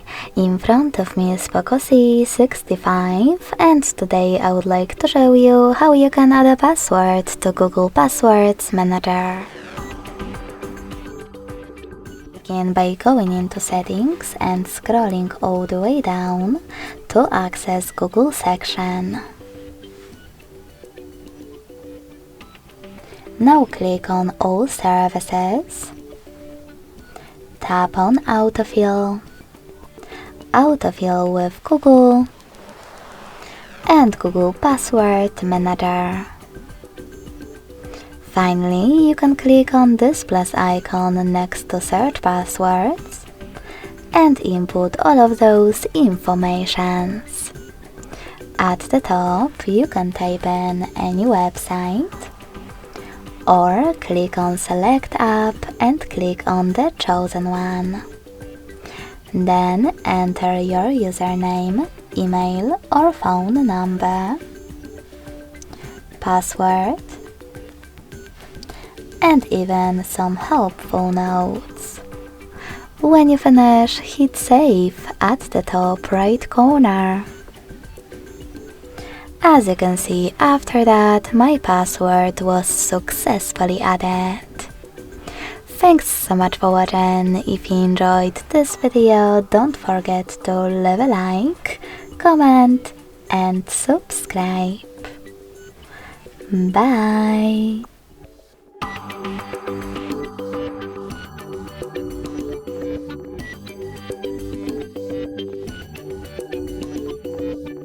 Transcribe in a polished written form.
Hi, in front of me is Poco C65 and today I would like to show you how you can add a password to Google Passwords Manager. Begin by going into Settings and scrolling all the way down to access Google section. Now click on All Services. Tap on Autofill, Autofill with Google, and Google Password Manager. Finally, you can click on this plus icon next to Search Passwords and input all of those informations. At the top, you can type in any website, or click on Select App and click on the chosen one. Then enter your username, email or phone number, password, and even some helpful notes. When you finish, hit Save at the top right corner. As you can see, after that, my password was successfully added. Thanks so much for watching. If you enjoyed this video, don't forget to leave a like, comment and subscribe. Bye!